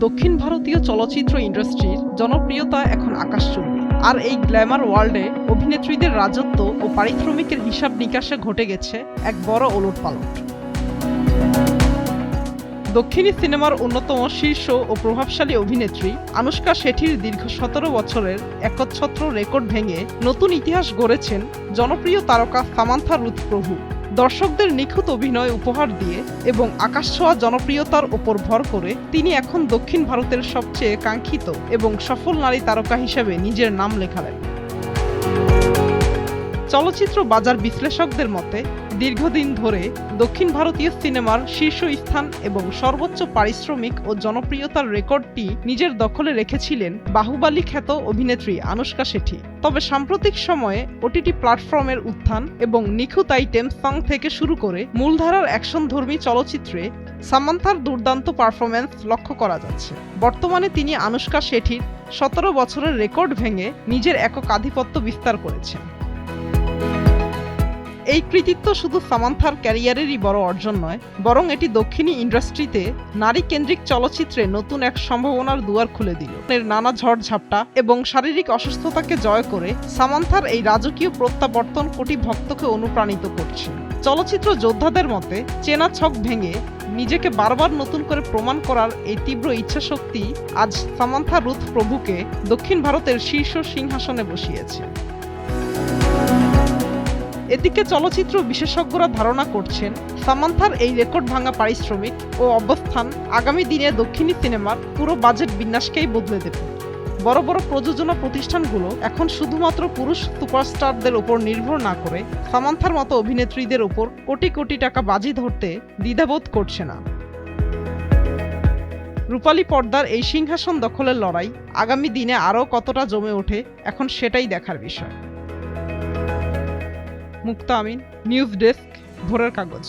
দক্ষিণ ভারতীয় চলচ্চিত্র ইন্ডাস্ট্রির জনপ্রিয়তা এখন আকাশচুম্বী। আর এই গ্ল্যামার ওয়ার্ল্ডে অভিনেত্রীদের রাজত্ব ও পারিশ্রমিকের হিসাব নিকাশে ঘটে গেছে এক বড় ওলটপালট। দক্ষিণী সিনেমার অন্যতম শীর্ষ ও প্রভাবশালী অভিনেত্রী আনুশকা শেঠির দীর্ঘ ১৭ বছরের একচ্ছত্র রেকর্ড ভেঙে নতুন ইতিহাস গড়েছেন জনপ্রিয় তারকা সামান্থা রুথ প্রভু। দর্শকদের নিখুঁত অভিনয় উপহার দিয়ে এবং আকাশছোঁয়া জনপ্রিয়তার ওপর ভর করে তিনি এখন দক্ষিণ ভারতের সবচেয়ে কাঙ্ক্ষিত এবং সফল নারী তারকা হিসেবে নিজের নাম লেখালেন। চলচ্চিত্র বাজার বিশ্লেষকদের মতে দীর্ঘদিন ধরে দক্ষিণ ভারতীয় সিনেমার শীর্ষ স্থান এবং সর্বোচ্চ পারিশ্রমিক ও জনপ্রিয়তার রেকর্ডটি নিজের দখলে রেখেছিলেন বাহুবালী খ্যাত অভিনেত্রী আনুশকা শেঠি। তবে সাম্প্রতিক সময়ে ওটিটি প্ল্যাটফর্মের উত্থান এবং নিখুঁত আইটেম সং থেকে শুরু করে মূলধারার অ্যাকশনধর্মী চলচ্চিত্রে সামান্থার দুর্দান্ত পারফরম্যান্স লক্ষ্য করা যাচ্ছে। বর্তমানে তিনি আনুশকা শেঠির ১৭ বছরের রেকর্ড ভেঙে নিজের একক আধিপত্য বিস্তার করেছেন। এই কৃতিত্ব শুধু সামান্থার ক্যারিয়ারেরই বড় অর্জন নয়, বরং এটি দক্ষিণী ইন্ডাস্ট্রিতে নারী কেন্দ্রিক চলচ্চিত্রে নতুন এক সম্ভাবনার দুয়ার খুলে দিল। এর নানা ঝড়ঝাপটা এবং শারীরিক অসুস্থতাকে জয় করে সামান্থার এই রাজকীয় প্রত্যাবর্তন কোটি ভক্তকে অনুপ্রাণিত করছে। চলচ্চিত্র যোদ্ধাদের মতে চেনা ছক ভেঙে নিজেকে বারবার নতুন করে প্রমাণ করার এই তীব্র ইচ্ছাশক্তি আজ সামান্থা রুথ প্রভুকে দক্ষিণ ভারতের শীর্ষ সিংহাসনে বসিয়েছে। এদিকে চলচ্চিত্র বিশেষজ্ঞরা ধারণা করছেন সামান্থার এই রেকর্ড ভাঙা পারিশ্রমিক ও অবস্থান আগামী দিনে দক্ষিণী সিনেমার পুরো বাজেট বিন্যাসকেই বদলে দেবে। বড় বড় প্রযোজনা প্রতিষ্ঠানগুলো এখন শুধুমাত্র পুরুষ সুপারস্টারদের ওপর নির্ভর না করে সামান্থার মতো অভিনেত্রীদের ওপর কোটি কোটি টাকা বাজি ধরতে দ্বিধাবোধ করছে না। রূপালী পর্দার এই সিংহাসন দখলের লড়াই আগামী দিনে আরও কতটা জমে ওঠে এখন সেটাই দেখার বিষয়। মুক্তা আমিন, নিউজ ডেস্ক, ভোরের কাগজ।